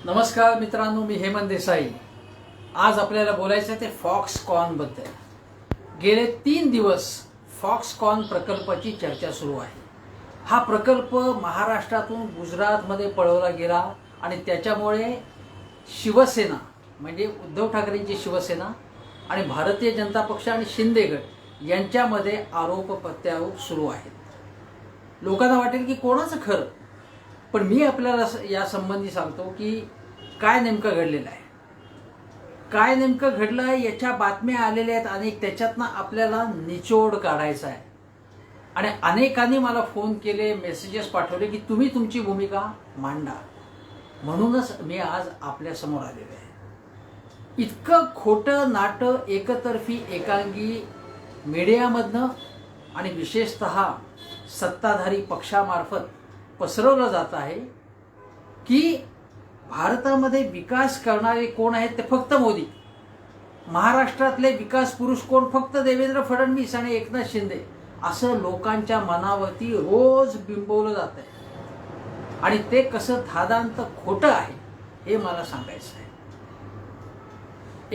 नमस्कार मित्रांनो, मी हेमंत देसाई। आज आपल्याला बोलायचं आहे ते फॉक्सकॉन बद्दल। गेले 3 दिवस फॉक्सकॉन प्रकल्पाची चर्चा सुरू आहे। हा प्रकल्प महाराष्ट्रातून गुजरातमध्ये पळवला गेला आणि त्याच्यामुळे शिवसेना म्हणजे उद्धव ठाकरेंची शिवसेना आणि भारतीय जनता पक्ष आणि शिंदे गट यांच्यामध्ये आरोप प्रत्यारोप सुरू आहेत। लोकांना वाटेल की कोणाचं खरं, पण मी आपल्याला या संबंधी सांगतो की काय नेमकं घडलेलं आहे, काय नेमकं घडलं आहे याच्या बातम्या आलेल्या आहेत अनेक, त्याच्यातनं आपल्याला निचोड काढायचा आहे। आणि अनेकांनी मला फोन केले, मेसेजेस पाठवले की तुम्ही तुमची भूमिका मांडा, म्हणूनच मी आज आपल्या समोर आलेलो आहे। इतकं खोटं नाटं एकतर्फी एकांगी मीडियामधनं आणि विशेषतः सत्ताधारी पक्षामार्फत पसरवलं जात आहे की भारतामध्ये विकास करणारे कोण आहेत ते फक्त मोदी, महाराष्ट्रातले विकास पुरुष कोण फक्त देवेंद्र फडणवीस आणि एकनाथ शिंदे, असं लोकांच्या मनावरती रोज बिंबवलं जात आहे। आणि ते कसं धादांत खोटं आहे हे मला सांगायचं आहे।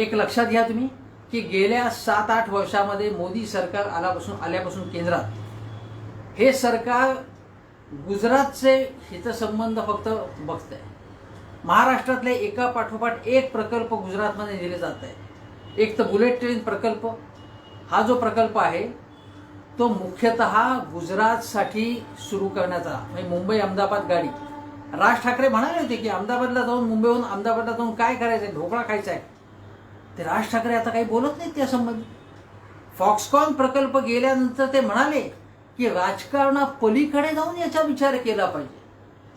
एक लक्षात घ्या तुम्ही की गेल्या 7-8 वर्षामध्ये मोदी सरकार आल्यापासून केंद्रात हे सरकार गुजरातचे हितसंबंध फक्त बघतंय। महाराष्ट्रातले एका पाठोपाठ एक प्रकल्प गुजरातमध्ये दिले जात आहे। एक तर बुलेट ट्रेन प्रकल्प, हा जो प्रकल्प आहे तो मुख्यतः गुजरातसाठी सुरू करण्यात आला, म्हणजे मुंबई अहमदाबाद गाडी। राज ठाकरे म्हणाले होते की अहमदाबादला जाऊन, मुंबईहून अहमदाबादला जाऊन काय करायचंय, ढोकळा खायचा आहे। ते राज ठाकरे आता काही बोलत नाहीत त्या संबंधी। फॉक्सकॉन प्रकल्प गेल्यानंतर ते म्हणाले की राजकारणापलीकडे जाऊन याचा विचार केला पाहिजे।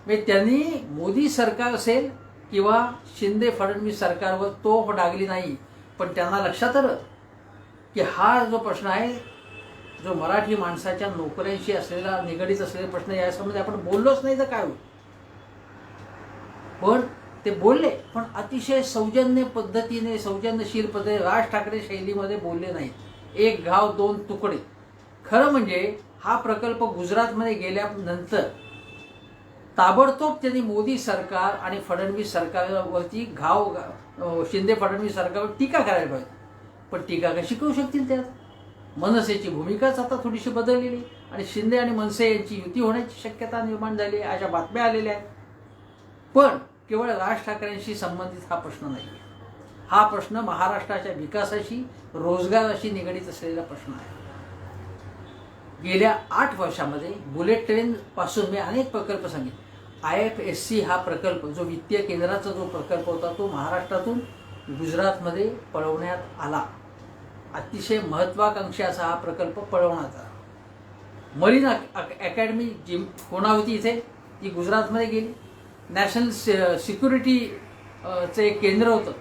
म्हणजे त्यांनी मोदी सरकार असेल किंवा शिंदे फडणवीस सरकारवर तोफ डागली नाही, पण त्यांना लक्षात आलं की हा जो प्रश्न आहे, जो मराठी माणसाच्या नोकऱ्यांशी असलेला निगडीत असलेला प्रश्न, यासंबंधी आपण बोललोच नाही तर काय होईल। पण ते बोलले, पण अतिशय सौजन्य पद्धतीने, सौजन्यशील पद्धतीने, राज ठाकरे शैलीमध्ये बोलले नाहीत। एक घाव दोन तुकडे। खरं म्हणजे हा प्रकल्प गुजरातमध्ये गेल्यानंतर ताबडतोब त्यांनी मोदी सरकार आणि फडणवीस सरकारवरती शिंदे फडणवीस सरकारवर टीका करायला पाहिजे। पण टीका कशी करू शकतील त्यात? मनसेची भूमिकाच आता थोडीशी बदललेली आणि शिंदे आणि मनसे यांची युती होण्याची शक्यता निर्माण झाली, अशा बातम्या आलेल्या आहेत। पण केवळ राज ठाकरेंशी संबंधित हा प्रश्न नाही आहे। हा प्रश्न महाराष्ट्राच्या विकासाशी, रोजगाराशी निगडीत असलेला प्रश्न आहे। गेल्या 8 वर्षामध्ये बुलेट ट्रेन पासून मी अनेक प्रकल्प सांगितले। IFSC हा प्रकल्प, जो वित्तीय केंद्राचा जो प्रकल्प होता, तो महाराष्ट्रातून गुजरातमध्ये पळवण्यात आला। अतिशय महत्वाकांक्षी असा हा प्रकल्प पळवण्यात आला। मरीन अकॅडमी जी होणार होती इथे, ती गुजरातमध्ये गेली। नॅशनल सिक्युरिटीचं एक केंद्र होतं,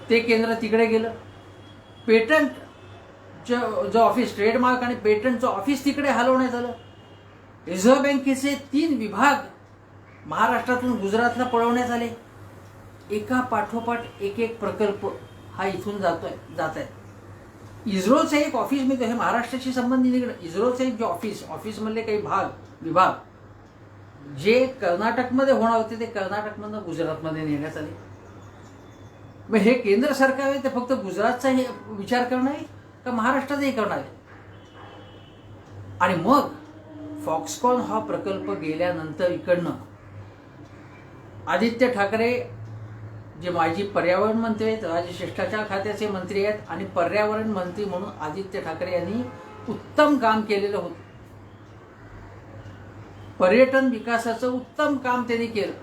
ते केंद्र तिकडे गेलं। पेटंट जो ऑफिस, ट्रेडमार्क आणि पेटंटचं ऑफिस तिकडे हलवण्यात आलं। रिझर्व्ह बँकेचे 3 विभाग महाराष्ट्रातून गुजरातला पळवण्यात आले। एका पाठोपाठ एक प्रकल्प हा इथून जात आहे। इस्रोचं एक ऑफिस मिळतं, हे महाराष्ट्राशी संबंधित निगडीत। इस्रोचं एक जे ऑफिसमधले काही विभाग जे कर्नाटकमध्ये होणार होते, ते कर्नाटकमधून गुजरातमध्ये नेण्यात आले। मग हे केंद्र सरकार आहे ते फक्त गुजरातचा हे विचार करणार आहे का महाराष्ट्राचाही करणार आहे? आणि मग फॉक्सकॉन हा प्रकल्प गेल्यानंतर इकडनं आदित्य ठाकरे, जे माजी पर्यावरण मंत्री आहेत, राज्य शिष्टाचार खात्याचे मंत्री आहेत आणि पर्यावरण मंत्री म्हणून आदित्य ठाकरे यांनी उत्तम काम केलेलं होतं। पर्यटन विकासाचं उत्तम काम त्यांनी केलं।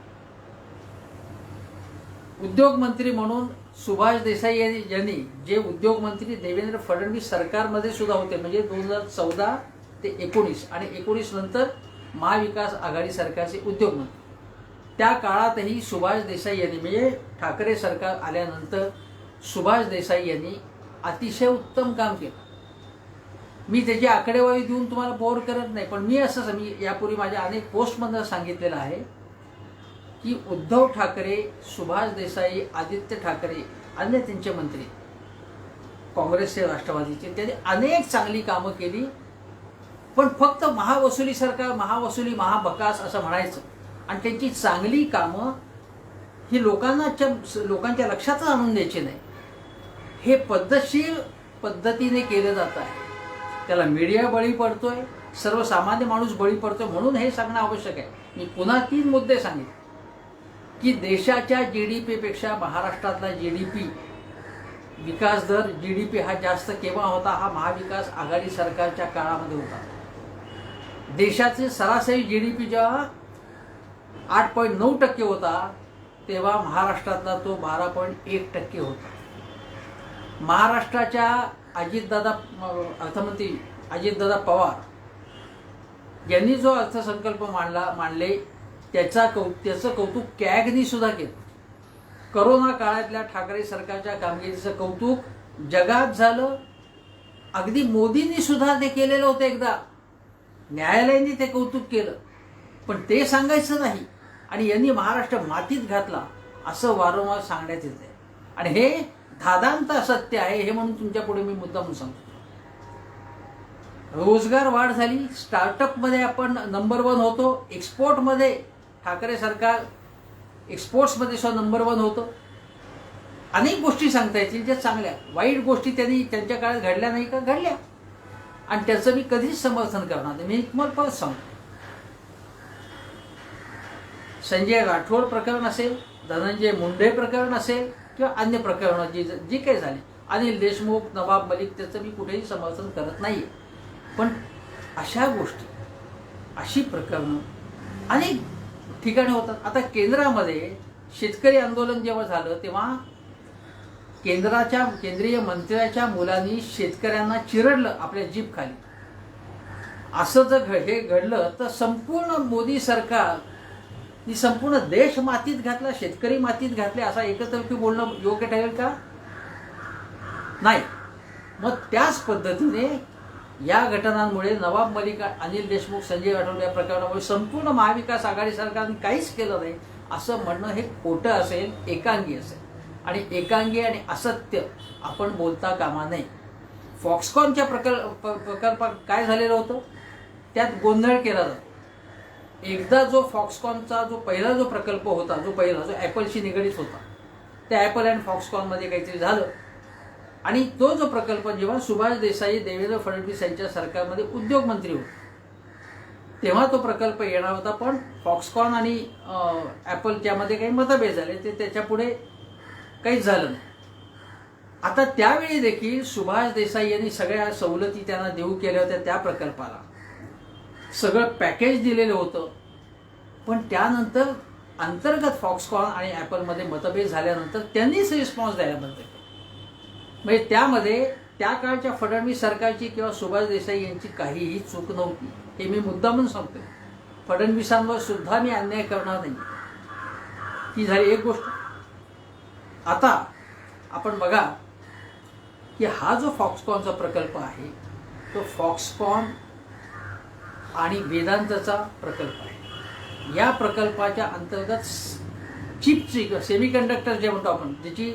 उद्योग मंत्री म्हणून सुभाष देसाई यांनी, जे उद्योग मंत्री देवेंद्र फडणवीस सरकारमध्ये सुद्धा होते, म्हणजे 2014 ते 19 आणि 19 नंतर महाविकास आघाडी सरकारचे उद्योग मंत्री, त्या काळातही सुभाष देसाई यांनी, म्हणजे ठाकरे सरकार आल्यानंतर सुभाष देसाई यांनी अतिशय उत्तम काम केलं। मी त्याची आकडेवारी देऊन तुम्हाला बोर करत नाही, पण मी यापूर्वी माझ्या अनेक पोस्टमध्ये सांगितलेलं आहे की उद्धव ठाकरे, सुभाष देसाई, आदित्य ठाकरे आणि त्यांचे मंत्री, काँग्रेसचे, राष्ट्रवादीचे, त्यांनी अनेक चांगली कामं केली। पण फक्त महावसुली सरकार, महावसुली, महाबकास असं म्हणायचं, आणि त्यांची चांगली कामं ही लोकांच्या लक्षात आणून द्यायची नाही. हे पद्धतशीर पद्धतीने केलं जात आहे. त्याला मीडिया बळी पडतोय, सर्वसामान्य माणूस बळी पडतोय. म्हणून हे सांगणं आवश्यक आहे. मी पुन्हा 3 मुद्दे सांगितले की देशाच्या GDP पेक्षा महाराष्ट्रातला GDP विकास दर GDP हा जास्त केव्हा होता? हा महाविकास आघाडी सरकारच्या काळामध्ये होता. देशाचे सरासरी GDP जेव्हा 8.9% होता तेव्हा महाराष्ट्रातला तो 12.1% होता. महाराष्ट्राच्या अर्थमंत्री अजितदादा पवार यांनी जो अर्थसंकल्प मांडले त्याचं कौतुक कॅगनी सुद्धा केलं. करोना काळातल्या ठाकरे सरकारच्या कामगिरीचं कौतुक जगात झालं. अगदी मोदींनी सुद्धा ते केलेलं होतं. एकदा न्यायालयाने ते कौतुक केलं, पण ते सांगायचं नाही. आणि यांनी महाराष्ट्र मातीत घातला असं वारंवार सांगण्यात येते. आणि हे धादांत असत्य आहे. हे म्हणून तुमच्या पुढे मी मुद्दाम सांगतो. रोजगार वाढ झाली. स्टार्टअपमध्ये आपण नंबर 1 होतो. एक्सपोर्टमध्ये ठाकरे सरकार एक्सपोर्ट्समध्ये सुद्धा नंबर 1 होतं. अनेक गोष्टी सांगता येतील ज्या चांगल्या. वाईट गोष्टी त्यांनी त्यांच्या काळात घडल्या नाही का? घडल्या. आणि त्याचं मी कधीच समर्थन करणार नाही. मी तुम्हाला परत सांगतो, संजय राठोड प्रकरण असेल, धनंजय मुंडे प्रकरण असेल किंवा अन्य प्रकरणं जी काही झाली, अनिल देशमुख, नवाब मलिक, त्याचं मी कुठेही समर्थन करत नाही. पण अशा गोष्टी, अशी प्रकरणं अनेक ठिकाणी होतात. आता केंद्रामध्ये शेतकरी आंदोलन जेव्हा झालं तेव्हा केंद्रीय मंत्र्याच्या मुलांनी शेतकऱ्यांना चिरडलं आपल्या जीप खाली. असं जर हे घडलं तर संपूर्ण मोदी सरकार संपूर्ण देश मातीत घातला, शेतकरी मातीत घातले असा एकतर्फी बोलणं योग्य ठरेल का? नाही. मग त्याच पद्धतीने या घटनांमुळे नवाब मलिक, अनिल देशमुख, संजय राठोड या प्रकरणामुळे संपूर्ण महाविकास आघाडी सरकारने काहीच केलं नाही असं म्हणणं हे खोटं असेल, एकांगी असेल. आणि एकांगी आणि असत्य आपण बोलता कामा नये. फॉक्सकॉनच्या प्रकल्पात काय झालेलं होतं? त्यात गोंधळ केला जातो. एकदा जो फॉक्सकॉनचा पहिला प्रकल्प होता, जो ॲपलशी निगडीत होता, त्या ॲपल अँड फॉक्सकॉनमध्ये काहीतरी झालं. आणि तो प्रकल्प जेव्हा सुभाष देसाई, देवेंद्र फडणवीस यांच्या सरकारमध्ये उद्योगमंत्री होते तेव्हा तो प्रकल्प येणार होता. पण फॉक्सकॉन आणि ॲपल त्यामध्ये काही मतभेद झाले, ते त्याच्यापुढे काहीच झालं नाही. आता त्यावेळी देखील सुभाष देसाई यांनी सगळ्या सवलती त्यांना देऊ केल्या होत्या. त्या प्रकल्पाला सगळं पॅकेज दिलेलं होतं. पण त्यानंतर अंतर्गत फॉक्सकॉन आणि ॲपलमध्ये मतभेद झाल्यानंतर त्यांनीच रिस्पॉन्स द्यायला बंद केलं. म्हणजे त्यामध्ये त्या काळच्या फडणवीस सरकारची किंवा सुभाष देसाई यांची काहीही चूक नव्हती. हे मी मुद्दामून सांगतो. फडणवीसांवर सुद्धा मी अन्याय करणार नाही. ही झाली एक गोष्ट. आता आपण बघा की हा जो फॉक्सकॉनचा प्रकल्प आहे तो फॉक्सकॉन आणि वेदांतचा प्रकल्प आहे. या प्रकल्पाच्या अंतर्गत चिपची सेमीकंडक्टर जे म्हणतो आपण, ज्याची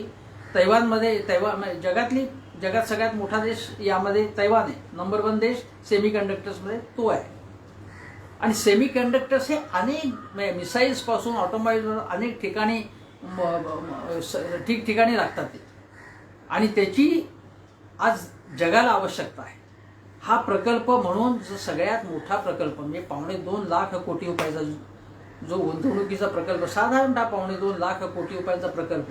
जगात सगळ्यात मोठा देश यामध्ये तैवान आहे. नंबर 1 देश सेमीकंडक्टर्समध्ये तो आहे. आणि सेमीकंडक्टर्स हे अनेक मिसाईल्सपासून ऑटोमोबाईल अनेक ठिकठिकाणी लागतात ते. आणि त्याची आज जगाला आवश्यकता आहे. हा प्रकल्प म्हणून सगळ्यात मोठा प्रकल्प म्हणजे 2.25 लाख कोटी रुपयाचा जो गुंतवणुकीचा प्रकल्प, साधारणतः 2.25 लाख कोटी रुपयांचा प्रकल्प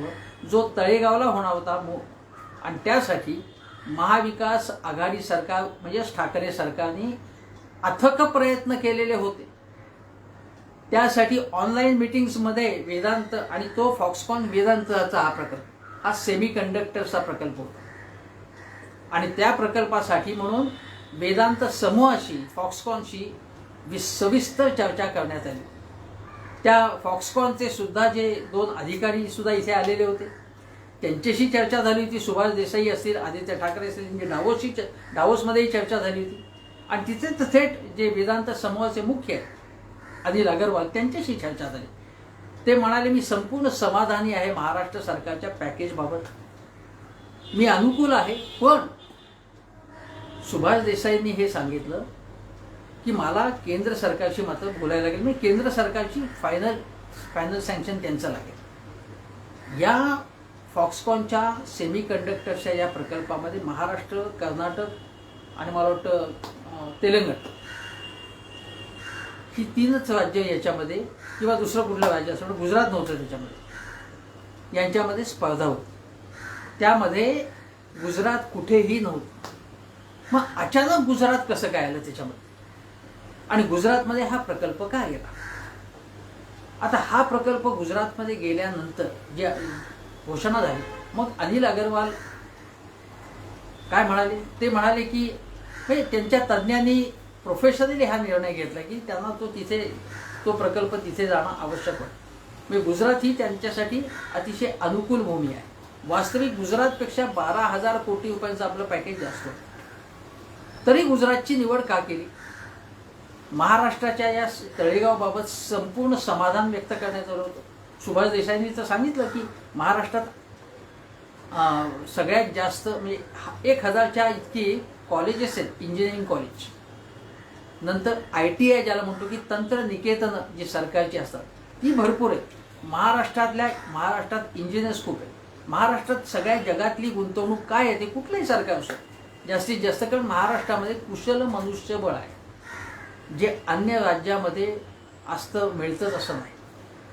जो तळेगावला होणार होता. आणि त्यासाठी महाविकास आघाडी सरकार म्हणजेच ठाकरे सरकारने अथक प्रयत्न केलेले होते. त्यासाठी ऑनलाईन मीटिंग्समध्ये वेदांत आणि तो फॉक्सकॉन वेदांतचा हा प्रकल्प, हा सेमीकंडक्टरचा प्रकल्प होता. आणि त्या प्रकल्पासाठी म्हणून वेदांत समूहाशी, फॉक्सकॉनशी सविस्तर चर्चा करण्यात आली. त्या फॉक्सकॉनचे सुद्धा जे 2 अधिकारी सुद्धा इथे आलेले होते, त्यांच्याशी चर्चा झाली होती. सुभाष देसाई असतील, आदित्य ठाकरे असतील, म्हणजे डावोसमध्येही चर्चा झाली होती. आणि तिथे थेट जे वेदांत समूहाचे मुख्य आहेत अनिल अगरवाल, त्यांच्याशी चर्चा झाली. ते म्हणाले मी संपूर्ण समाधानी आहे महाराष्ट्र सरकारच्या पॅकेजबाबत, मी अनुकूल आहे. पण सुभाष देसाईंनी हे सांगितलं की मला केंद्र सरकारची मात्र बोलायला लागेल, मी केंद्र सरकारची फायनल सँक्शन त्यांचं लागेल. या फॉक्सकॉनच्या सेमीकंडक्टरच्या या प्रकल्पामध्ये महाराष्ट्र, कर्नाटक आणि मला वाटतं तेलंगण ही 3च राज्य याच्यामध्ये, किंवा दुसरं कुठलं राज्य असं गुजरात नव्हतं त्याच्यामध्ये, यांच्यामध्ये स्पर्धा होती. त्यामध्ये गुजरात कुठेही नव्हतं. मग अचानक गुजरात कसं काय आलं त्याच्यामध्ये, आणि गुजरातमध्ये हा प्रकल्प का गेला? आता हा प्रकल्प गुजरातमध्ये गेल्यानंतर जी घोषणा झाली, मग अनिल अगरवाल काय म्हणाले? ते म्हणाले की त्यांच्या तज्ज्ञांनी प्रोफेशनली हा निर्णय घेतला की त्यांना तो प्रकल्प तिथे जाणं आवश्यक आहे. म्हणजे गुजरात ही त्यांच्यासाठी अतिशय अनुकूल भूमी आहे. वास्तविक गुजरातपेक्षा 12,000 कोटी रुपयांचं आपलं पॅकेज जास्त होतं. तरी गुजरातची निवड का केली? महाराष्ट्राच्या या तळेगावबाबत संपूर्ण समाधान व्यक्त करण्यात आलं होतं. सुभाष देसाईंनी तर सांगितलं की महाराष्ट्रात सगळ्यात जास्त म्हणजे 1,000च्या इतकी कॉलेजेस आहेत, इंजिनिअरिंग कॉलेज. नंतर ITI ज्याला म्हणतो की तंत्रनिकेतन जी सरकारची असतात ती भरपूर आहेत. महाराष्ट्रात इंजिनियर्स खूप आहेत. महाराष्ट्रात सगळ्या जगातली गुंतवणूक काय आहे ते कुठलंही सरकार असो जास्तीत जास्त, कारण महाराष्ट्रामध्ये कुशल मनुष्यबळ आहे, जे अन्य राज्यामध्ये असतं मिळतंच असं नाही.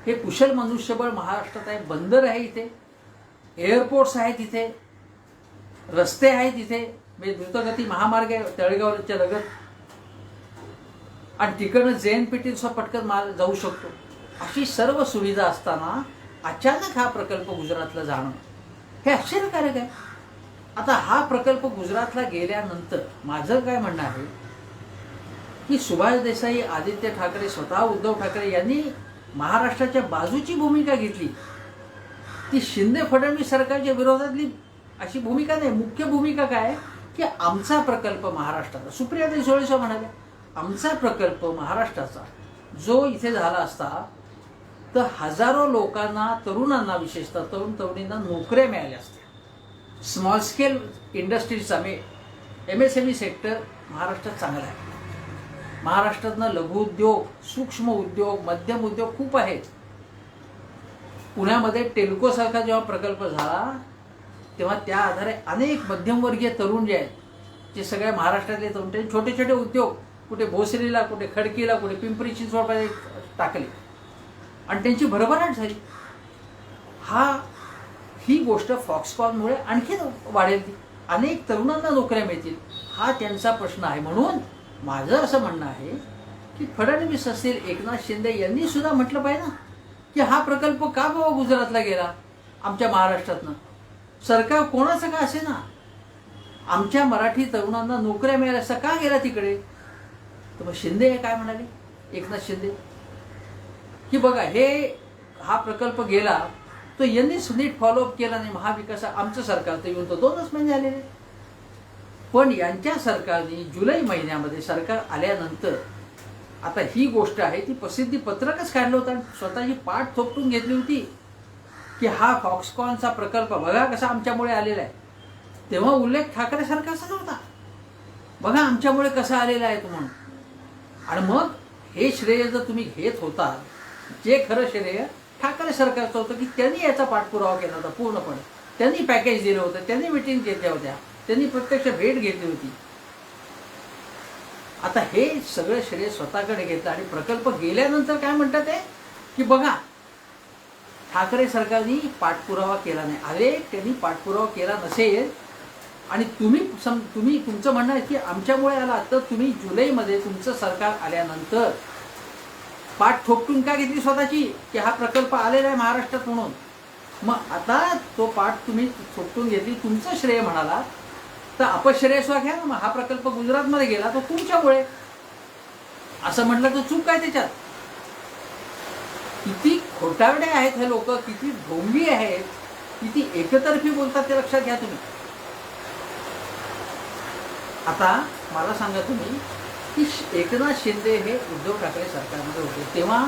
हे कुशल मनुष्यबळ महाराष्ट्रात आहे. बंदर आहे इथे, एअरपोर्ट्स आहेत इथे, रस्ते आहेत इथे, म्हणजे द्रुतगती महामार्ग आहे तळेगावच्या लगत, आणि तिकडनं JNPT पटकन माल जाऊ शकतो. अशी सर्व सुविधा असताना अचानक हा प्रकल्प गुजरातला जाणं हे आश्चर्यकारक आहे. आता हा प्रकल्प गुजरातला गेल्यानंतर माझं काय म्हणणं आहे की सुभाष देसाई, आदित्य ठाकरे, स्वतः उद्धव ठाकरे यांनी महाराष्ट्राच्या बाजूची भूमिका घेतली. ती शिंदे फडणवीस सरकारच्या विरोधातली अशी भूमिका नाही. मुख्य भूमिका काय की आमचा प्रकल्प महाराष्ट्राचा, सुप्रियाताई सुळे म्हणाल्या, आमचा प्रकल्प महाराष्ट्राचा जो इथे झाला असता तर हजारो लोकांना, तरुणांना, विशेषतः तरुण तरुणींना नोकऱ्या मिळाल्या असत्या. स्मॉल स्केल इंडस्ट्रीजचा MSME सेक्टर महाराष्ट्रात चांगला आहे. महाराष्ट्रातनं लघुउद्योग, सूक्ष्म उद्योग, मध्यम उद्योग खूप आहेत. पुण्यामध्ये टेल्कोसारखा जेव्हा प्रकल्प झाला तेव्हा त्या आधारे अनेक मध्यमवर्गीय तरुण जे आहेत, जे सगळ्या महाराष्ट्रातले तरुण, ते छोटे छोटे उद्योग कुठे भोसरीला, कुठे खडकीला, कुठे पिंपरी चिंचवडमध्ये टाकले आणि त्यांची भरभराट झाली. ही गोष्ट फॉक्सकॉनमुळे आणखी वाढेल. ती अनेक तरुणांना नोकऱ्या मिळतील, हा त्यांचा प्रश्न आहे. म्हणून माझं असं म्हणणं आहे की फडणवीस असतील, एकनाथ शिंदे यांनी सुद्धा म्हटलं पाहिजे ना की हा प्रकल्प का बाबा गुजरातला गेला आमच्या महाराष्ट्रातनं. सरकार कोणाचं का असे ना, आमच्या मराठी तरुणांना नोकऱ्या मिळाल्या असता का गेला तिकडे? तर मग शिंदे काय म्हणाले, एकनाथ शिंदे, की बघा हा प्रकल्प गेला तो यांनीच नीट फॉलोअप केला नाही. महाविकास आमचं सरकार तर येऊन तो 2च महिने आलेले, पण यांच्या सरकारने जुलै महिन्यामध्ये सरकार आल्यानंतर आता ही गोष्ट आहे ती प्रसिद्धी पत्रकच काढलं होतं आणि स्वतःची पाठ थोपटून घेतली होती की हा फॉक्सकॉनचा प्रकल्प बघा कसा आमच्यामुळे आलेला आहे. तेव्हा उल्लेख ठाकरे सरकारचा नव्हता, बघा आमच्यामुळे कसा आलेला आहे म्हणून. आणि मग हे श्रेय जर तुम्ही घेत होता, जे खरं श्रेय ठाकरे सरकारचं होतं की त्यांनी याचा पाठपुरावा केला होता पूर्णपणे. त्यांनी पॅकेज दिलं होतं, त्यांनी मिटिंग घेतल्या होत्या, त्यांनी प्रत्यक्ष भेट घेतली होती. आता हे सगळं श्रेय स्वतःकडे घेतलं आणि प्रकल्प गेल्यानंतर काय म्हणतात ते की बघा ठाकरे सरकारने पाठपुरावा केला नाही. अरे त्यांनी पाठपुरावा केला नसेल आणि तुम्ही तुमचं म्हणणं आहे की आमच्यामुळे आला, तर तुम्ही जुलैमध्ये तुमचं सरकार आल्यानंतर पाठ थोपटून का घेतली स्वतःची की हा प्रकल्प आलेला आहे महाराष्ट्रात म्हणून. मग आता तो पाठ तुम्ही थोपटून घेतली, तुमचं श्रेय म्हणाला, तर अपश्रेय सुद्धा घ्या ना. मग हा प्रकल्प गुजरातमध्ये गेला तो तुमच्यामुळे असं म्हटलं तर चूक काय त्याच्यात? किती खोटारडे आहेत हे लोक, किती ढोंगी आहेत, किती एकतर्फी बोलतात ते लक्षात घ्या तुम्ही. आता मला सांगा तुम्ही की एकनाथ शिंदे हे उद्धव ठाकरे सरकारमध्ये होते तेव्हा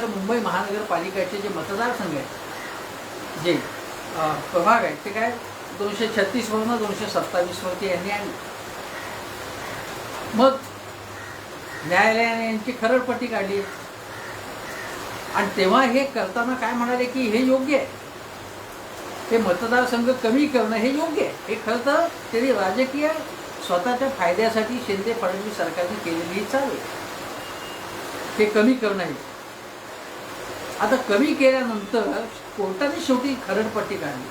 मुंबई महानगरपालिकेचे जे मतदारसंघ आहेत, जे प्रभाग आहेत, ते काय 236 वरून 227 वरती यांनी आणले. मग न्यायालयाने यांची खरडपट्टी काढली आणि तेव्हा हे करताना काय म्हणाले की हे योग्य आहे, हे मतदारसंघ कमी करणं हे योग्य आहे. हे खरं तर त्यांनी राजकीय स्वतःच्या फायद्यासाठी शिंदे फडणवीस सरकारने केलेली चालू आहे, हे कमी करणं आहे. आता कमी केल्यानंतर कोर्टाने शेवटी खरडपट्टी काढली.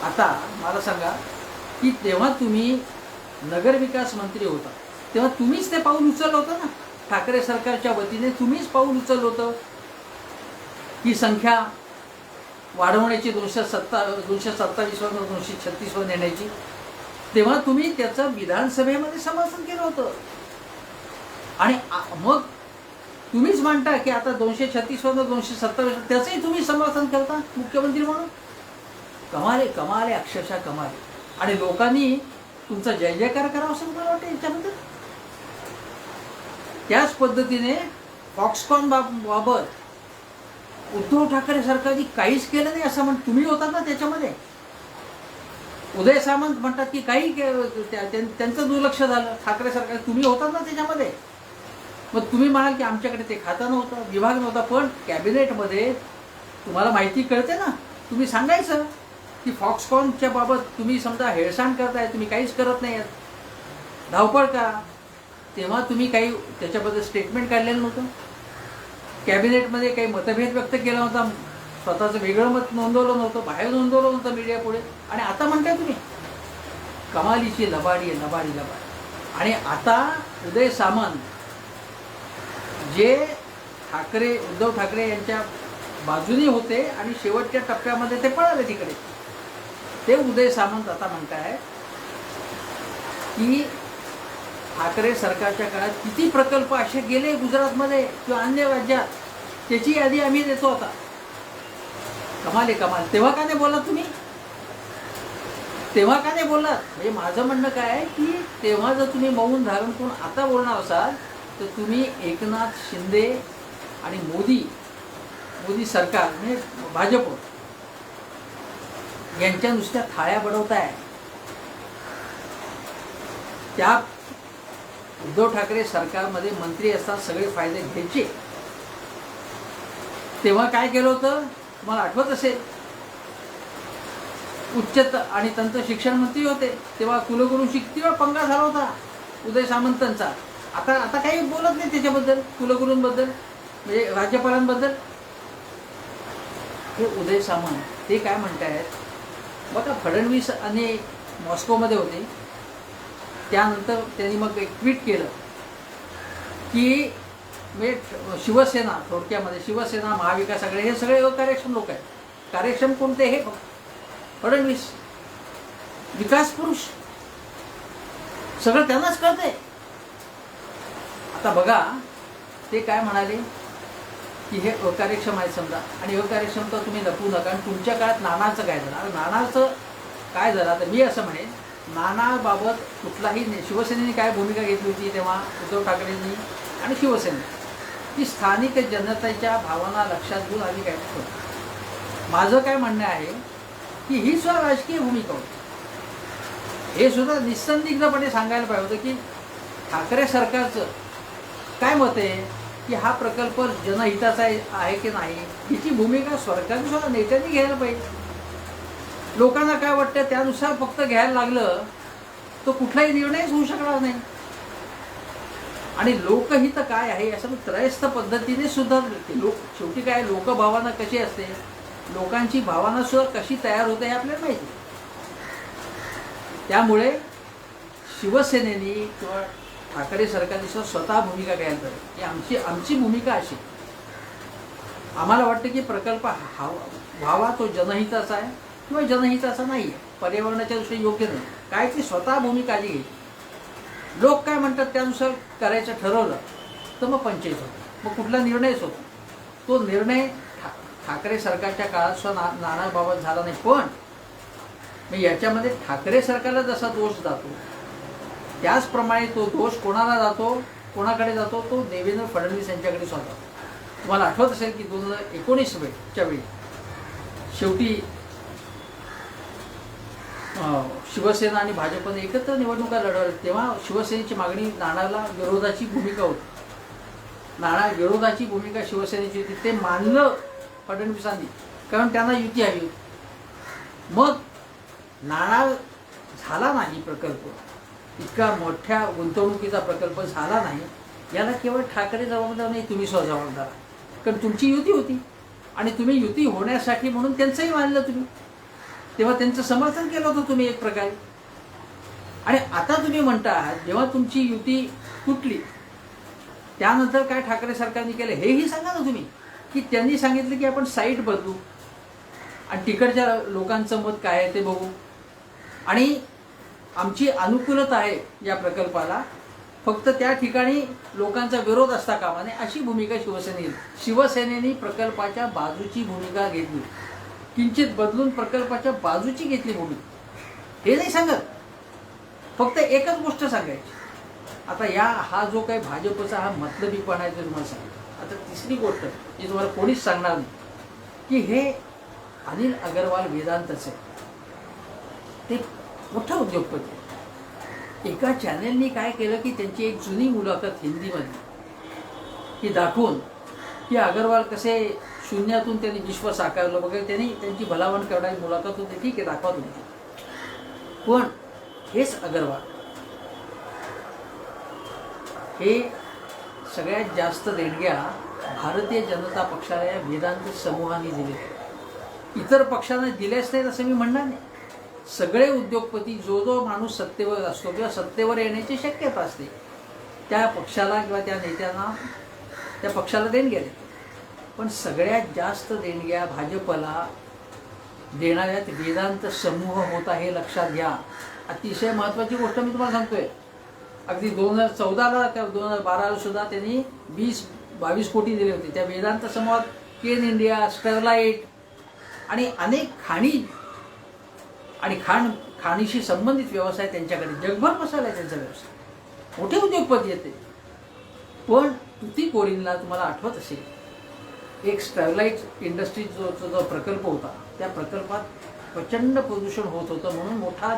आता मला सांगा की तेव्हा तुम्ही नगरविकास मंत्री होता, तेव्हा तुम्हीच ते पाऊल उचललं होतं ना, ठाकरे सरकारच्या वतीने तुम्हीच पाऊल उचललं होतं ही संख्या वाढवण्याची 227 वर 236 वर नेण्याची. तेव्हा तुम्ही त्याचं विधानसभेमध्ये समर्थन केलं होतं आणि मग तुम्हीच म्हणता की आता 236 वर 227 त्याचंही तुम्ही समर्थन करता मुख्यमंत्री म्हणून. कमाल आहे, कमाल आहे, अक्षरशः कमाल आहे. आणि लोकांनी तुमचा जय जयकार करावा असं मला वाटतं याच्याबद्दल. त्याच पद्धतीने फॉक्सकॉन बाबत उद्धव ठाकरे सरकारने काहीच केलं नाही असं तुम्ही होता ना त्याच्यामध्ये. उदय सामंत म्हणतात की काही त्यांचं दुर्लक्ष झालं, ठाकरे सरकार तुम्ही होतात ना त्याच्यामध्ये. मग तुम्ही म्हणाल की आमच्याकडे ते खातं नव्हतं, विभाग नव्हता, पण कॅबिनेटमध्ये तुम्हाला माहिती कळते ना, तुम्ही सांगायचं की फॉक्सकॉनच्या बाबत तुम्ही समजा हेळसांड करताय, तुम्ही काहीच करत नाही, धावपळ करा. तेव्हा तुम्ही काही त्याच्याबद्दल स्टेटमेंट काढलेलं नव्हतं, कॅबिनेटमध्ये काही मतभेद व्यक्त केला नव्हता, स्वतःचं वेगळं मत नोंदवलं नव्हतं, बाहेर नोंदवलं नव्हतं मीडिया पुढे. आणि आता म्हणताय तुम्ही कमालीची लबाडी आहे, लबाडी. आणि आता उदय सामंत जे उद्धव ठाकरे यांच्या बाजूने होते आणि शेवटच्या टप्प्यामध्ये ते पळाले तिकडे, ते उदय सामंत आता म्हणताय की ठाकरे सरकारच्या काळात किती प्रकल्प असे गेले गुजरातमध्ये किंवा अन्य राज्यात, त्याची यादी आम्ही देतो आता. कमाल आहे, कमाल. तेव्हा का नाही बोललात तुम्ही? तेव्हा का नाही बोललात? म्हणजे माझं म्हणणं काय आहे की तेव्हा जर तुम्ही मौन धारण करून आता बोलणार असाल तर तुम्ही एकनाथ शिंदे आणि मोदी सरकार म्हणजे भाजप यांच्या नुसत्या थाळ्या बडवताय. त्या उद्धव ठाकरे सरकारमध्ये मंत्री असताना सगळे फायदे घ्यायचे. तेव्हा काय केलं होतं तुम्हाला आठवत असेल, उच्च आणि तंत्र शिक्षण मंत्री होते तेव्हा कुलगुरूंशी किती वेळा पंगा झाला होता उदय सामंतांचा. आता काही बोलत नाही त्याच्याबद्दल, कुलगुरूंबद्दल म्हणजे राज्यपालांबद्दल. हे उदय सामंत ते काय म्हणतायत बघा, फडणवीस आणि मॉस्कोमध्ये होते, त्यानंतर त्यांनी मग एक ट्विट केलं की म्हणजे शिवसेना, थोडक्यामध्ये शिवसेना, महाविकास आघाडी हे सगळे अकार्यक्षम लोक आहेत. कार्यक्षम कोणते? हे फडणवीस, विकास पुरुष, सगळं त्यांनाच कळतंय. आता बघा ते काय म्हणाले की हे अकार्यक्षम आहे समजा, आणि अकार्यक्षमता तुम्ही लपवू नका. आणि तुमच्या काळात नानाचं काय झालं? आता नानाचं काय झालं, तर मी असं म्हणेन नानाबाबत कुठलाही शिवसेनेने काय भूमिका घेतली होती तेव्हा उद्धव ठाकरेंनी आणि शिवसेने, की स्थानिक जनतेच्या भावना लक्षात घेऊन आम्ही काय करतो. माझं काय म्हणणं आहे की ही सुद्धा राजकीय भूमिका होती. हे सुद्धा निसंदिग्धपणे सांगायला पाहिजे होतं की ठाकरे सरकारचं काय मत आहे की हा प्रकल्प जनहिताचा आहे की नाही, हिची भूमिका सरकारने सुद्धा नेत्यांनी घ्यायला पाहिजे. लोकांना काय वाटतं त्यानुसार फक्त घ्यायला लागलं तर कुठलाही निर्णयच होऊ शकणार नाही. आणि लोकहित काय आहे असं त्रयस्थ पद्धतीने सुद्धा शेवटी काय लोकभावना कशी असते, लोकांची भावना सुद्धा कशी तयार होते हे आपल्याला माहिती. त्यामुळे शिवसेनेने किंवा ठाकरे सरकारने सुद्धा स्वतः भूमिका घ्यायला पाहिजे की आमची भूमिका अशी, आम्हाला वाटतं की प्रकल्प व्हावा तो जनहिताचा आहे किंवा जनहिताचा नाही आहे, पर्यावरणाच्या दृष्टीने योग्य नाही, काय ती स्वतः भूमिका आधी घ्यायची. लोक काय म्हणतात त्यानुसार करायचं ठरवलं तर मग पंचायत होतं, मग कुठला निर्णयच होतो. तो निर्णय ठाकरे सरकारच्या काळात सुद्धा नानाबाबत झाला नाही. पण मग याच्यामध्ये ठाकरे सरकारला जसा दोष जातो त्याचप्रमाणे तो दोष कोणाला जातो, कोणाकडे जातो, तो देवेंद्र फडणवीस यांच्याकडे सुद्धा. तुम्हाला आठवत असेल की 2019च्या वेळी शेवटी शिवसेना आणि भाजपने एकत्र निवडणुका लढवल्या तेव्हा शिवसेनेची मागणी नाणाला विरोधाची भूमिका होती. नाणा विरोधाची भूमिका शिवसेनेची होती, ते मानलं फडणवीसांनी, कारण त्यांना युती हवी होती. मग नाणा झाला नाही प्रकल्प, इतका मोठ्या गुंतवणुकीचा प्रकल्प झाला नाही, याला केवळ ठाकरे जबाबदार नाही, तुम्ही स्वतः जबाबदार आहे. कारण तुमची युती होती आणि तुम्ही युती होण्यासाठी म्हणून त्यांचंही मानलं तुम्ही, तेव्हा त्यांचं समर्थन केलं होतं तुम्ही एक प्रकारे. आणि आता तुम्ही म्हणता आहात जेव्हा तुमची युती तुटली त्यानंतर काय ठाकरे सरकारने केलं हेही सांगा ना तुम्ही, की त्यांनी सांगितलं की आपण साईट बदलू आणि तिकडच्या लोकांचं मत काय आहे ते बघू आणि आमची अनुकूलता आहे या प्रकल्पाला, फक्त त्या ठिकाणी लोकांचा विरोध असता कामा नये अशी भूमिका शिवसेनेने प्रकल्पाच्या बाजूची भूमिका घेतली, किंचित बदलून प्रकल्पाच्या बाजूची घेतली भूमिका. हे नाही सांगत, फक्त एकच गोष्ट सांगायची. आता हा जो काही भाजपचा हा मतलबीपणा आहे ते तुम्हाला सांगितलं. आता तिसरी गोष्ट जी तुम्हाला कोणीच सांगणार नाही की हे अनिल अगरवाल वेदांतचे ते मोठा उद्योगपती. एका चॅनेलनी काय केलं की त्यांची एक जुनी मुलाखत हिंदीमध्ये की दाखवून की अगरवाल कसे शून्यातून त्यांनी विश्व साकारलं वगैरे, त्यांनी त्यांची भलावण करणारी मुलाखत होती, ठीक आहे दाखवा तुम्ही. पण हेच अगरवाल हे सगळ्यात जास्त देणग्या भारतीय जनता पक्षाला या वेदांत समूहाने दिले. इतर पक्षांना दिल्याच नाहीत असं मी म्हणणार नाही. सगळे उद्योगपती, जो माणूस सत्तेवर असतो किंवा सत्तेवर येण्याची शक्यता असते त्या पक्षाला किंवा त्या नेत्यांना त्या पक्षाला देणग्या देतात. पण सगळ्यात जास्त देणग्या भाजपला देणाऱ्यात वेदांत समूह होता, हे लक्षात घ्या. अतिशय महत्त्वाची गोष्ट मी तुम्हाला सांगतोय. अगदी 2014ला त्या 2012ला सुद्धा त्यांनी 20-22 कोटी दिले होते त्या वेदांत समूहात. केन इंडिया, स्टरलाइट आणि अनेक खाणी आणि खाणीशी संबंधित व्यवसाय त्यांच्याकडे जगभर बसवला आहे त्यांचा व्यवसाय, मोठे उद्योगपती येते. पण तुतीकोरीनला तुम्हाला आठवत असेल एक स्टरलाइट इंडस्ट्रीज जो प्रकल्प होता त्या प्रकल्पात प्रचंड प्रदूषण होत होतं म्हणून मोठा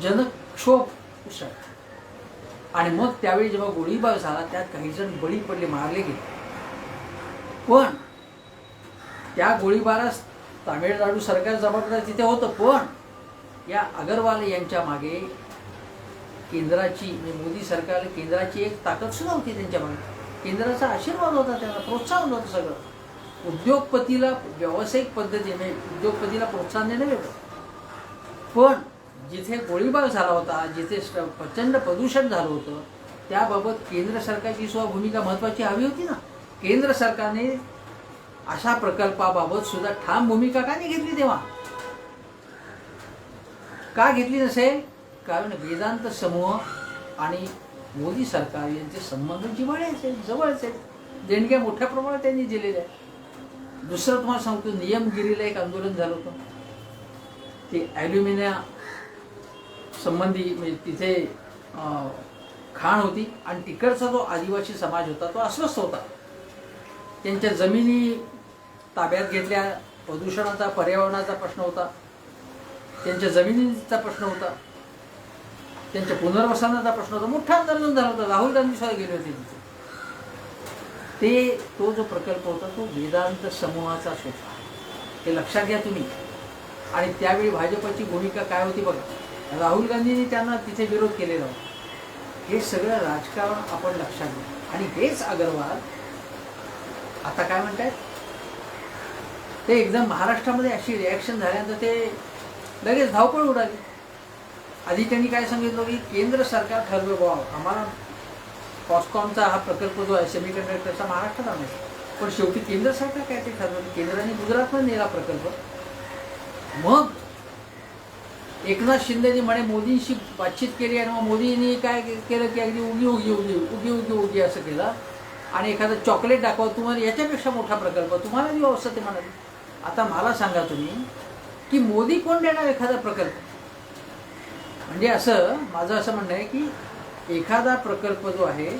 जनक्षोभ उसळला आणि मग त्यावेळी जेव्हा गोळीबार झाला त्यात काही जण बळी पडले, मारले गेले. पण त्या गोळीबारास तामिळनाडू सरकार जबाबदार तिथे होतं. पण या अगरवाल यांच्या मागे केंद्राची मोदी सरकार केंद्राची एक ताकद सुद्धा होती त्यांच्या मागे. केंद्राचा आशीर्वाद होता, त्यांना प्रोत्साहन होतं. सगळं उद्योगपतीला व्यावसायिक पद्धतीने उद्योगपतीला प्रोत्साहन देणं वेगळं. पण जिथे गोळीबार झाला होता, जिथे प्रचंड प्रदूषण झालं होतं त्याबाबत केंद्र सरकारची सुद्धा भूमिका महत्त्वाची हवी होती ना. केंद्र सरकारने अशा प्रकल्पाबाबत सुद्धा ठाम भूमिका का नाही घेतली तेव्हा? का घेतली नसेल? कारण वेदांत समूह आणि मोदी सरकार यांचे संबंध जिव्हाळ्याचे जवळचे, देणग्या मोठ्या प्रमाणात त्यांनी दिलेल्या आहेत. दुसरं तुम्हाला सांगतो, नियमगिरीला एक आंदोलन झालं होतं, ते ॲल्युमिनिया संबंधी. म्हणजे तिथे खाण होती आणि तिकडचा जो आदिवासी समाज होता तो अस्वस्थ होता. त्यांच्या जमिनी ताब्यात घेतल्या, प्रदूषणाचा पर्यावरणाचा प्रश्न होता, त्यांच्या जमिनीचा प्रश्न होता, त्यांच्या पुनर्वसनाचा प्रश्न होता. मोठा आंदोलन झालं होतं. राहुल गांधी सुद्धा गेले होते तिथे. तो जो प्रकल्प होता तो वेदांत समूहाचाच होता, हे लक्षात घ्या तुम्ही. आणि त्यावेळी भाजपची भूमिका काय होती बघा. राहुल गांधींनी त्यांना तिथे विरोध केलेला होता. हे सगळं राजकारण आपण लक्षात घ्या. आणि हेच अगरवाल आता काय म्हणतात, ते एकदम महाराष्ट्रामध्ये अशी रिॲक्शन झाल्यानंतर ते लगेच धावपळ उडाली. आधी त्यांनी काय सांगितलं की केंद्र सरकार ठरवे बाबा, आम्हाला फॉक्सकॉनचा हा प्रकल्प जो आहे सेमीकंडक्टरचा महाराष्ट्रात आणायचा. पण शेवटी केंद्र सरकार काय ते ठरवलं, केंद्राने गुजरातमध्ये नेला प्रकल्प. मग एकनाथ शिंदेनी म्हणे मोदींशी बातचीत केली आणि मग मोदींनी काय केलं की अगदी उगी उगी उगी उगी उगी उगी असं केलं आणि एखादं चॉकलेट दाखवा, तुम्हाला याच्यापेक्षा मोठा प्रकल्प तुम्हाला देऊ असं ते म्हणाले. आता मला सांगा तुम्ही की मोदी कोण देणार एखादा प्रकल्प? म्हणजे असं माझं असं म्हणणं आहे की एखादा प्रकल्प जो आहे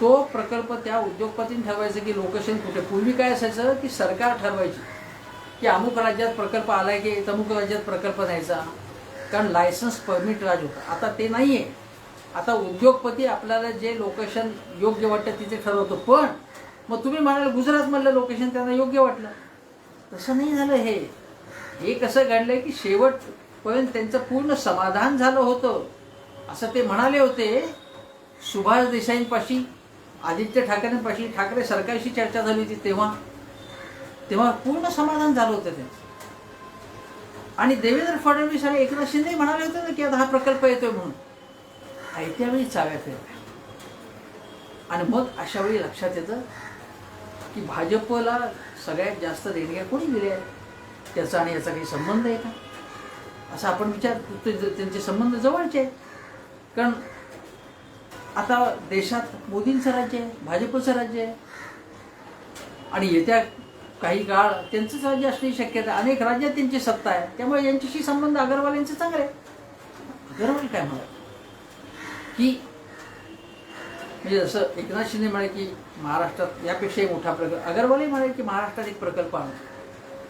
तो प्रकल्प त्या उद्योगपतीने ठरवायचं की लोकेशन कुठे. पूर्वी काय असायचं की सरकार ठरवायची की अमुक राज्यात प्रकल्प आलाय की तमुक राज्यात प्रकल्प न्यायचा, कारण लायसन्स परमिट राज होता. आता ते नाही आहे. आता उद्योगपती आपल्याला जे लोकेशन योग्य वाटतं तिथे ठरवतो. पण मग तुम्ही म्हणाल गुजरातमधलं लोकेशन त्यांना योग्य वाटलं, तसं नाही झालं. हे कसं घडलंय की शेवटपर्यंत त्यांचं पूर्ण समाधान झालं होतं असं ते म्हणाले होते. सुभाष देसाईंपाशी, आदित्य ठाकरेंपाशी, ठाकरे सरकारशी चर्चा झाली होती तेव्हा पूर्ण समाधान झालं होतं त्यांचं. आणि देवेंद्र फडणवीस आणि एकनाथ शिंदे म्हणाले होते ना की आता हा प्रकल्प येतोय म्हणून. त्यावेळी चाव्या फिरल्या. आणि मग अशा वेळी लक्षात येतं की भाजपला सगळ्यात जास्त देणग्या कोणी दिल्या आहेत, त्याचा आणि याचा काही संबंध आहे का असं आपण विचार. त्यांचे संबंध जवळचे आहेत. कारण आता देशात मोदींचं राज्य आहे, भाजपचं राज्य आहे. आणि येत्या काही काळ त्यांचंच राज्य असण्याची शक्यता. अनेक राज्यात त्यांची सत्ता आहे. त्यामुळे यांच्याशी संबंध अगरवाल यांचे चांगले आहेत. अगरवाल काय म्हणाले की म्हणजे जसं एकनाथ शिंदे म्हणाले की महाराष्ट्रात यापेक्षाही मोठा प्रकल्प, अगरवालही म्हणाले की महाराष्ट्रात एक प्रकल्प आणू,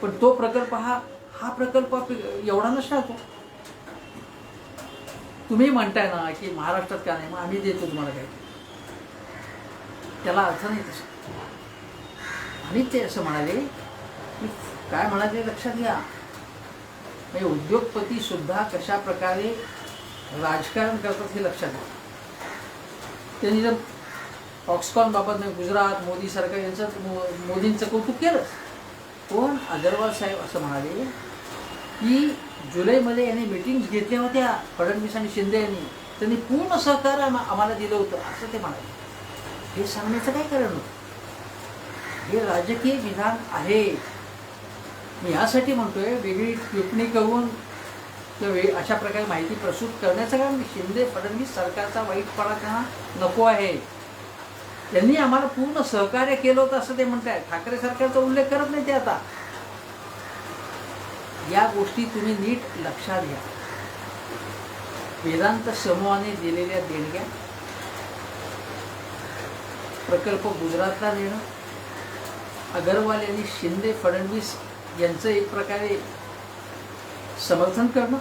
पण तो प्रकल्प हा प्रकल्प एवढा नसणार. तो तुम्ही म्हणताय ना की महाराष्ट्रात का नाही, मग आम्ही देतो तुम्हाला काही, त्याला अर्थ नाही तसं. आणि ते असं म्हणाले की काय म्हणाले लक्षात घ्या, म्हणजे उद्योगपती सुद्धा कशा प्रकारे राजकारण करतात हे लक्षात घ्या. त्यांनी जर फॉक्सकॉन बाबत गुजरात मोदी सरकार यांचं मोदींचं कौतुक केलं, पण अगरवाल साहेब असं म्हणाले की जुलैमध्ये यांनी मीटिंग्स घेतल्या होत्या फडणवीस आणि शिंदे यांनी, त्यांनी पूर्ण सहकार्य आम्हाला दिलं होतं असं ते म्हणाले. हे सांगण्याचं काय कारण नव्हतं. हे राजकीय विधान आहे. मी यासाठी म्हणतोय वेगळी टिप्पणी करून किंवा अशा प्रकारे माहिती प्रस्तुत करण्याचं कारण शिंदे फडणवीस सरकारचा वाईटपणा त्यांना नको आहे. त्यांनी आम्हाला पूर्ण सहकार्य केलं होतं असं ते म्हणताय. ठाकरे सरकारचा उल्लेख करत नाही ते. आता या गोष्टी तुम्ही नीट लक्षात घ्या. वेदांत समूहाने दिलेल्या देणग्या, प्रकल्प गुजरातला नेणं, अगरवाल यांनी शिंदे फडणवीस यांचं एक प्रकारे समर्थन करणं,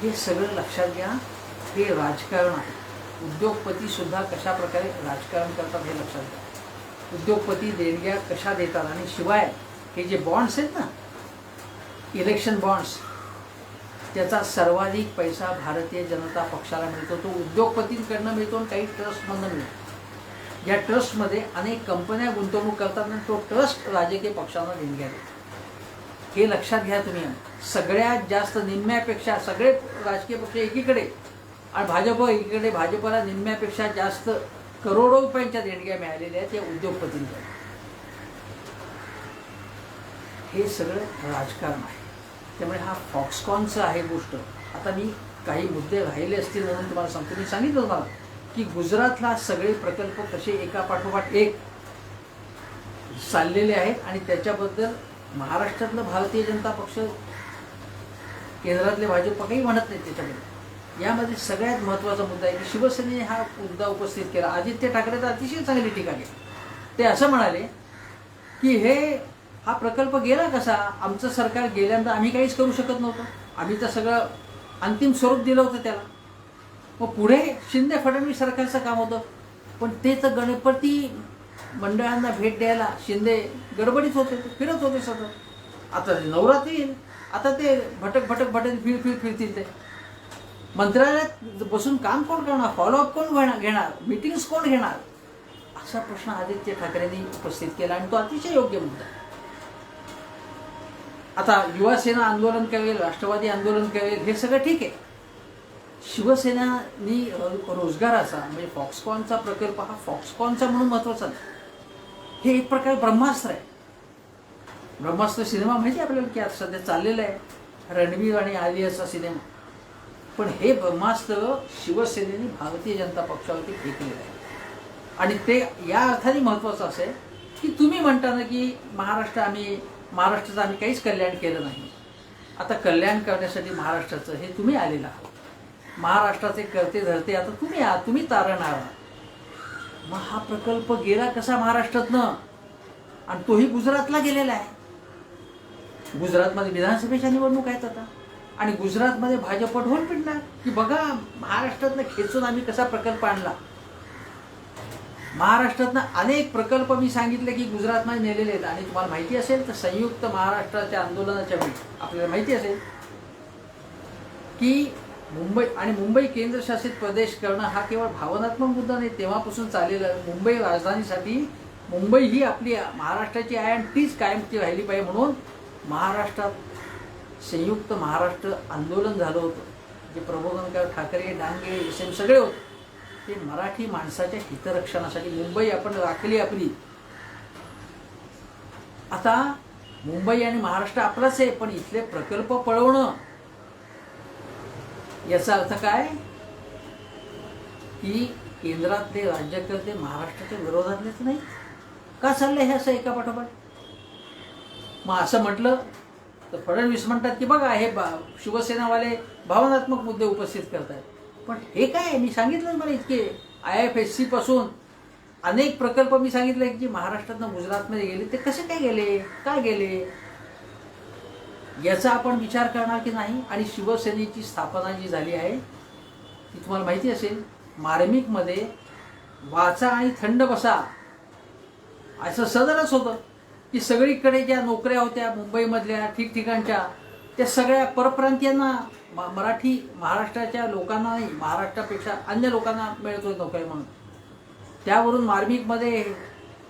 हे सगळं लक्षात घ्या. हे राजकारण आहे. उद्योगपती सुद्धा कशा प्रकारे राजकारण करतात हे लक्षात घ्या. उद्योगपती देणग्या कशा देतात. आणि शिवाय हे जे बॉन्ड्स आहेत ना, इलेक्शन बॉन्ड्स, त्याचा सर्वाधिक पैसा भारतीय जनता पक्षाला मिळतो. तो उद्योगपतींकडनं मिळतो आणि काही ट्रस्टमधनं मिळतो. या ट्रस्टमध्ये अनेक कंपन्या गुंतवणूक करतात आणि तो ट्रस्ट राजकीय पक्षांना देणग्या देतो. हे लक्षात घ्या तुम्ही. सगळ्यात जास्त, निम्म्यापेक्षा सगळे राजकीय पक्ष एकीकडे आणि भाजप एकीकडे, भाजपला निम्म्यापेक्षा जास्त करोडो रुपयांच्या देणग्या मिळालेल्या आहेत या उद्योगपतींकडे. हे सगळं राजकारण आहे. त्यामुळे हा फॉक्सकॉनचं आहे गोष्ट. आता मी काही मुद्दे राहिले असतील म्हणून तुम्हाला सांगतो. मी सांगितलं तुम्हाला की गुजरातला सगळे प्रकल्प कसे एका पाठोपाठ एक चाललेले आहेत आणि त्याच्याबद्दल महाराष्ट्रातलं भारतीय जनता पक्ष, केंद्रातले भाजप काही म्हणत नाहीत त्याच्याबद्दल. यामध्ये सगळ्यात महत्त्वाचा मुद्दा आहे की शिवसेनेने हा मुद्दा उपस्थित केला. आदित्य ठाकरे तर अतिशय चांगली टीका केली. ते असं म्हणाले की हा प्रकल्प गेला कसा, आमचं सरकार गेल्यानंतर आम्ही काहीच करू शकत नव्हतो, आम्ही तर सगळं अंतिम स्वरूप दिलं होतं त्याला. मग पुढे शिंदे फडणवीस सरकारचं काम होतं, पण ते तर गणपती मंडळांना भेट द्यायला शिंदे गडबडीत होते, फिरत होते सतत. आता नवरात्री येईल, आता ते भटक फिरतील. ते मंत्रालयात बसून काम कोण करणार, फॉलोअप कोण घेणार, मीटिंग्स कोण घेणार, असा प्रश्न आदित्य ठाकरेंनी उपस्थित केला. आणि तो अतिशय योग्य मुद्दा. आता युवासेना आंदोलन करेल, राष्ट्रवादी आंदोलन करेल, हे सगळं ठीक आहे. शिवसेनानी रोजगाराचा म्हणजे फॉक्सकॉनचा प्रकल्प हा फॉक्सकॉनचा म्हणून महत्त्वाचा नाही. हे एक प्रकारे ब्रह्मास्त्र आहे. ब्रह्मास्त्र सिनेमा माहिती आहे आपल्याला की आता सध्या चाललेला आहे, रणवीर आणि आलियाचा सिनेमा. पण हे ब्रह्मास्त्र शिवसेनेने भारतीय जनता पक्षावरती फेकलेलं आहे. आणि ते या अर्थाने महत्त्वाचं असेल की तुम्ही म्हणता ना की महाराष्ट्राचं आम्ही काहीच कल्याण केलं नाही. आता कल्याण करण्यासाठी महाराष्ट्राचं हे तुम्ही आलेला आहात. महाराष्ट्राचे करते धरते आता तुम्ही आहात, तुम्ही तारणहार आहात. मग हा प्रकल्प गेला कसा महाराष्ट्रातनं, आणि तोही गुजरातला गेलेला आहे. गुजरातमध्ये विधानसभेच्या निवडणूक आहेत आता, आणि गुजरातमध्ये भाजप ढोल पिटणार की बघा महाराष्ट्रातनं खेचून आम्ही कसा प्रकल्प आणला. महाराष्ट्रातनं अनेक प्रकल्प मी सांगितले की गुजरातमध्ये नेलेले आहेत. आणि तुम्हाला माहिती असेल तर संयुक्त महाराष्ट्राच्या आंदोलनाच्या वेळी आपल्याला माहिती असेल की मुंबई केंद्रशासित प्रदेश करणं हा केवळ भावनात्मक मुद्दा नाही, तेव्हापासून चाललेला मुंबई राजधानीसाठी मुंबई ही आपली महाराष्ट्राची आहे आणि तीच कायमची राहिली पाहिजे म्हणून महाराष्ट्रात संयुक्त महाराष्ट्र आंदोलन झालं होतं. जे प्रबोधनकार ठाकरे, डांगे, एम सगळे होते ते मराठी माणसाच्या हितरक्षणासाठी. मुंबई आपण राखली आपली. आता मुंबई आणि महाराष्ट्र आपलाच आहे, पण इथले प्रकल्प पळवणं याचा अर्थ काय की केंद्रातले राज्यकर्ते महाराष्ट्राच्या विरोधातलेच नाही का चाललंय हे असं एका पाठोपाठ. मग असं म्हटलं तर फडणवीस म्हणतात की बघा हे शिवसेनावाले भावनात्मक मुद्दे उपस्थित करतात. पण हे काय, मी सांगितलं मला इतके IFSC पासून अनेक प्रकल्प मी सांगितले की महाराष्ट्रातनं गुजरातमध्ये गेले, ते कसे काय गेले, काय गेले याचा आपण विचार करणार की नाही. आणि शिवसेनेची स्थापना जी झाली आहे ती तुम्हाला माहिती असेल, मार्मिकमध्ये वाचा आणि थंड बसा असं सदरच होतं की सगळीकडे ज्या नोकऱ्या होत्या मुंबईमधल्या ठिकठिकाणच्या त्या सगळ्या परप्रांतीयांना, मराठी महाराष्ट्राच्या लोकांना नाही, महाराष्ट्रापेक्षा अन्य लोकांना मिळत होत्या नोकऱ्या म्हणून. त्यावरून मार्मिकमध्ये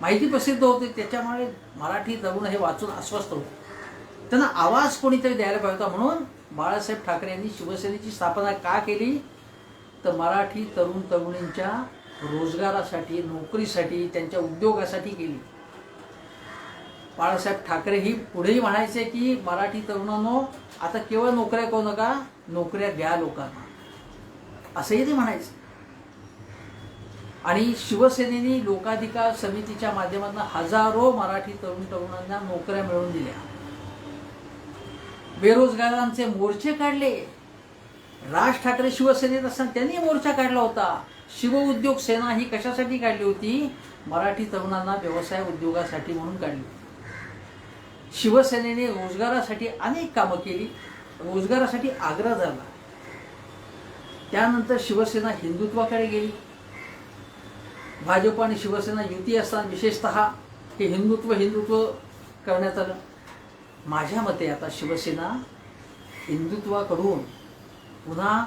माहिती प्रसिद्ध होते. त्याच्यामुळे मराठी तरुण हे वाचून अस्वस्थ होते. त्यांना आवाज कोणीतरी द्यायला पाहिजे होता. म्हणून बाळासाहेब ठाकरे यांनी शिवसेनेची स्थापना का केली तर मराठी तरुण तरुणींच्या रोजगारासाठी, नोकरीसाठी, त्यांच्या उद्योगासाठी केली. बाळासाहेब ठाकरे ही पुढेही म्हणायचे की मराठी तरुणांनो आता केवळ नोकऱ्या करू नका, नोकऱ्या द्या लोकांना, असंही ते म्हणायचे. आणि शिवसेनेने लोकाधिकार समितीच्या माध्यमातून हजारो मराठी तरुण तरुणांना नोकऱ्या मिळवून दिल्या. बेरोजगारांचे मोर्चे काढले. राज ठाकरे शिवसेनेत असताना त्यांनी मोर्चा काढला होता. शिवउद्योग सेना ही कशासाठी काढली होती? मराठी तरुणांना व्यवसाय उद्योगासाठी म्हणून काढली. शिवसेनेने रोजगारासाठी अनेक कामं केली, रोजगारासाठी आग्रह धरला. त्यानंतर शिवसेना हिंदुत्वाकडे गेली. भाजप आणि शिवसेना युती असताना विशेषतः हे हिंदुत्व करण्यात आलं. माझ्या मते आता शिवसेना हिंदुत्वाकडून पुन्हा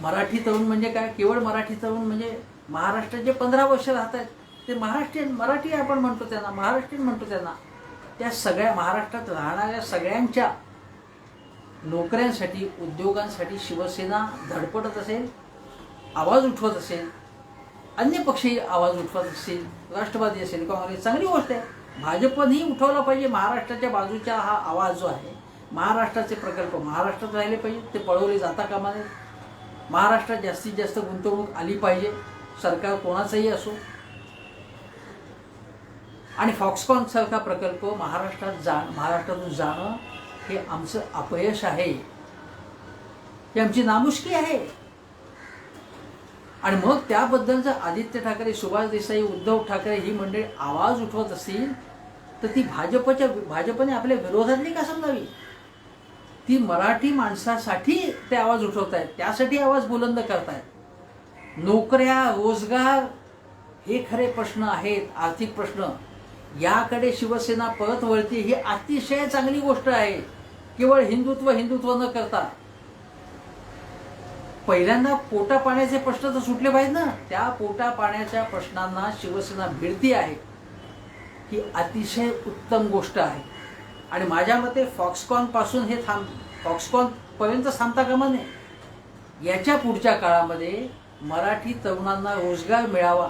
मराठी तरुण म्हणजे काय, केवळ मराठी तरुण म्हणजे महाराष्ट्रात जे 15 वर्ष राहतात ते महाराष्ट्रीयन, मराठी आपण म्हणतो त्यांना, महाराष्ट्रीयन म्हणतो त्यांना, त्या सगळ्या महाराष्ट्रात राहणाऱ्या सगळ्यांच्या नोकऱ्यांसाठी, उद्योगांसाठी शिवसेना धडपडत असेल, आवाज उठवत असेल, अन्य पक्षही आवाज उठवत असतील, राष्ट्रवादी असेल, काँग्रेस, चांगली गोष्ट आहे. भाजपनेही उठवला पाहिजे. महाराष्ट्राच्या बाजूचा हा आवाज जो आहे, महाराष्ट्राचे प्रकल्प महाराष्ट्रात राहिले पाहिजे, ते पळवले जाता कामा नये. महाराष्ट्रात जास्तीत जास्त गुंतवणूक आली पाहिजे, सरकार कोणाचंही असो. आणि फॉक्सकॉन सारखा प्रकल्प महाराष्ट्रातून जाणं हे आमचं अपयश आहे, ही आमची नामुष्की आहे. आणि मग त्याबद्दल जर आदित्य ठाकरे, सुभाष देसाई, उद्धव ठाकरे ही मंडळी आवाज उठवत असतील तर ती भाजपने आपल्या विरोधातली का समजावी? ती मराठी माणसासाठी ते आवाज उठवत आहेत, त्यासाठी आवाज बुलंद करतायत. नोकऱ्या, रोजगार हे खरे प्रश्न आहेत, आर्थिक प्रश्न. याकडे शिवसेना परत वळते ही अतिशय चांगली गोष्ट आहे. केवळ हिंदुत्व न करता पहिल्यांदा पोटा पाण्याचे प्रश्न तर सुटले पाहिजेत ना. त्या पोटा पाण्याच्या प्रश्नांना शिवसेना भिडती आहे, ही अतिशय उत्तम गोष्ट आहे. आणि माझ्या मते फॉक्सकॉन पासून फॉक्सकॉन पर्यंत थांबता कामा नये. याच्या पुढच्या काळामध्ये मराठी तरुणांना रोजगार मिळावा,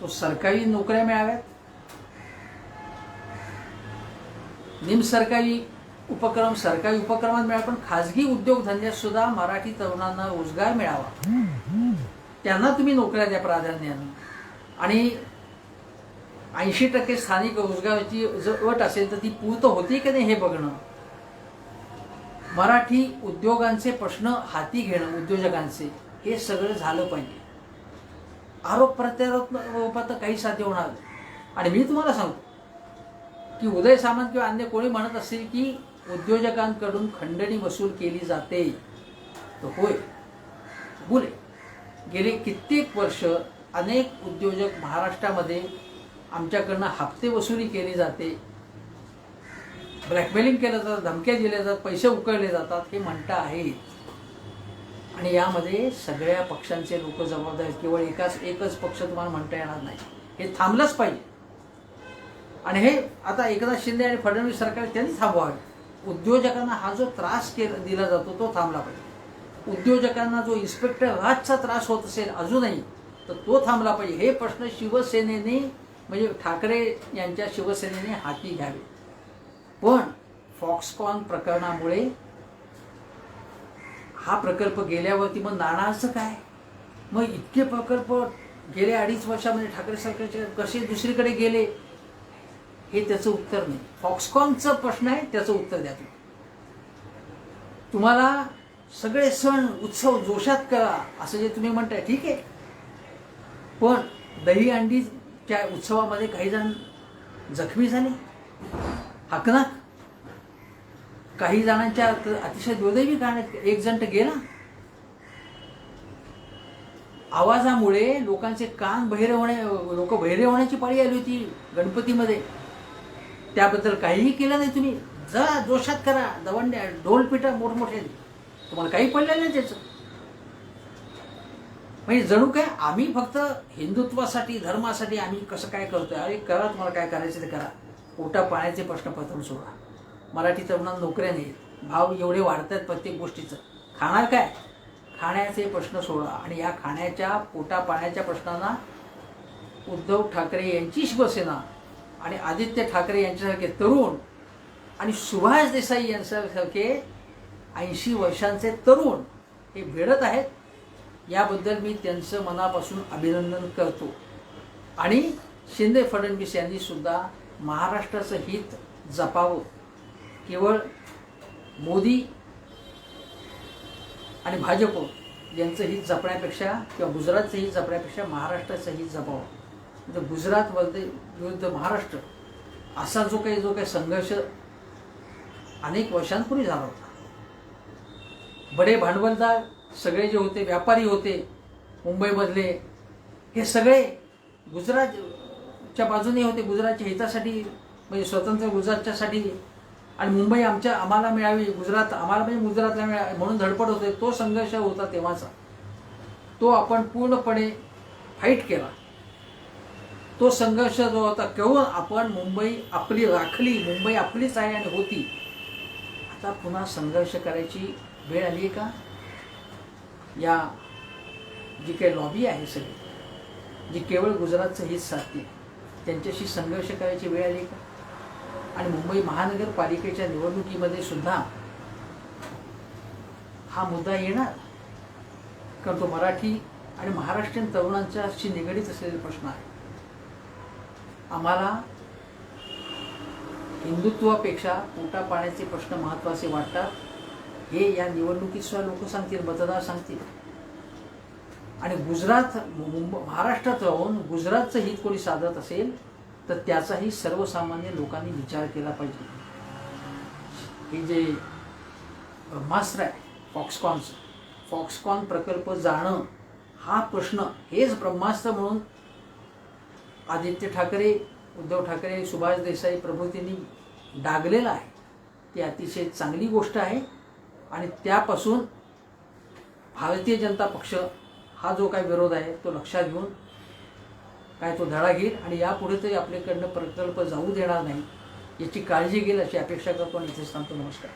तो सरकारी नोकऱ्या मिळाव्यात, सरकारी उपक्रमात मिळावा, पण खाजगी उद्योगधंद्यात सुद्धा मराठी तरुणांना रोजगार मिळावा. त्यांना तुम्ही नोकऱ्या द्या प्राधान्यानं. आणि 80% स्थानिक रोजगाराची जर अट असेल तर ती पूर्त होती की नाही हे बघणं. मराठी उद्योगांचे प्रश्न हाती घेणं, उद्योजकांचे, हे सगळं झालं पाहिजे. आरोप प्रत्यारोपात काही साध्य होणार. आणि मी तुम्हाला सांगतो की उदय सामंत किंवा अन्य कोणी म्हणत असतील की उद्योजकांकडून खंडणी वसूल केली जाते, तर होय, बोले गेले कित्येक वर्ष अनेक उद्योजक महाराष्ट्रामध्ये आमच्याकडनं हप्ते वसुली केली जाते, ब्लॅकमेलिंग केलं जातं, धमक्या दिल्या जातात, पैसे उकळले जातात हे म्हणता आहेत. आणि यामध्ये सगळ्या पक्षांचे लोक जबाबदार आहेत. केवळ एकच पक्ष तुम्हाला म्हणता येणार नाही. हे थांबलंच पाहिजे. आणि हे आता एकनाथ शिंदे आणि फडणवीस सरकार त्यांनी थांबवावे. उद्योजकांना हा जो त्रास दिला जातो तो थांबला पाहिजे. उद्योजकांना जो इन्स्पेक्टर राजचा त्रास होत असेल अजूनही, तर तो थांबला पाहिजे. हे प्रश्न शिवसेनेने म्हणजे ठाकरे यांच्या शिवसेनेने हाती घ्यावे. पण फॉक्सकॉन प्रकरणामुळे हा प्रकल्प गेल्यावरती मग नाणाचं काय? मग इतके प्रकल्प गेल्या 2.5 वर्षामध्ये ठाकरे सरकारचे कसे दुसरीकडे गेले, हे त्याचं उत्तर नाही. फॉक्सकॉनचा प्रश्न आहे, त्याचं उत्तर द्या तुम्ही. तुम्हाला सगळे सण उत्सव जोशात करा असं जे तुम्ही म्हणताय, ठीक आहे, पण दहीहंडीच्या उत्सवामध्ये काही जण जखमी झाले, हकनाक. काही जणांच्या अतिशय दुर्दैवी कारणात एक जण तर गेला. आवाजामुळे लोकांचे कान लोक बहिरे होण्याची पाळी आली होती गणपतीमध्ये. त्याबद्दल काहीही केलं नाही तुम्ही. जा जोशात करा, दवंड्या ढोलपिटा मोठमोठे, तुम्हाला काही पडलं नाही त्याचं. म्हणजे जणू काय आम्ही फक्त हिंदुत्वासाठी धर्मासाठी आम्ही कसं काय करतोय. अरे करा, तुम्हाला काय करायचं ते करा. पोटा पाण्याचे प्रश्न पत्र सोडा. मराठी तरुणांना नोकऱ्या नाहीत, भाव एवढे वाढतात प्रत्येक गोष्टीचं, खाणार काय? खाण्याचे प्रश्न सोडा. आणि या खाण्याच्या पोटा पाण्याच्या प्रश्नांना उद्धव ठाकरे यांची शिवसेना आणि आदित्य ठाकरे यांच्यासारखे तरुण आणि सुभाष देसाई यांच्यासारखे 80 वर्षांचे तरुण हे भेटत आहेत. याबद्दल मी त्यांचं मनापासून अभिनंदन करतो. आणि शिंदे फडणवीस यांनी सुद्धा महाराष्ट्राचं हित जपावं. केवळ मोदी आणि भाजप यांचं हित जपण्यापेक्षा किंवा गुजरातचं हित जपण्यापेक्षा महाराष्ट्राचं हित जपावं. म्हणजे गुजरात विरुद्ध महाराष्ट्र असा जो काही संघर्ष अनेक वर्षांपूर्वी झाला होता. बडे भांडवलदार सगळे जे होते, व्यापारी होते मुंबईमधले, हे सगळे गुजरातच्या बाजूने होते, गुजरातच्या हितासाठी, म्हणजे स्वतंत्र गुजरातच्यासाठी. आणि मुंबई आम्हाला मिळावी, गुजरात आम्हाला म्हणजे गुजरातला मिळावी म्हणून धडपड होते. तो संघर्ष होता तेव्हाचा, तो आपण पूर्णपणे फाईट केला. तो संघर्ष जो होता, केवळ आपण मुंबई आपली राखली, मुंबई आपलीच आहे आणि होती. आता पुन्हा संघर्ष करायची वेळ आली आहे का? या जी काही लॉबी आहे सगळी, जी केवळ गुजरातचं हित साधते, त्यांच्याशी संघर्ष करायची वेळ आली का? आणि मुंबई महानगरपालिकेच्या निवडणुकीमध्ये सुद्धा हा मुद्दा येणार, कारण तो मराठी आणि महाराष्ट्रीयन तरुणांच्याशी निगडीत असलेला प्रश्न आहे. आम्हाला हिंदुत्वापेक्षा पोटा पाण्याचे प्रश्न महत्त्वाचे वाटतात. हे या निवडणुकीत सुद्धा लोक सांगतील, मतदार सांगतील. आणि महाराष्ट्रात राहून गुजरातचं हित कोणी साधत असेल तर त्याचाही सर्वसामान्य लोकांनी विचार केला पाहिजे. हे जे ब्रह्मास्त्र आहे फॉक्सकॉन प्रकल्प जाणं, हा प्रश्न हेच ब्रह्मास्त्र म्हणून आदित्य ठाकरे, उद्धव ठाकरे, सुभाष देसाई प्रभृतींनी डागलेलं आहे. ती अतिशय चांगली गोष्ट आहे. आणि त्यापासून भारतीय जनता पक्ष हा जो काही विरोध आहे तो लक्षात घेऊन काय तो धडा घेईल आणि यापुढे तरी आपल्याकडनं प्रकल्प जाऊ देणार नाही याची काळजी घेईल अशी अपेक्षा करतो आणि इथेच थांबतो. नमस्कार.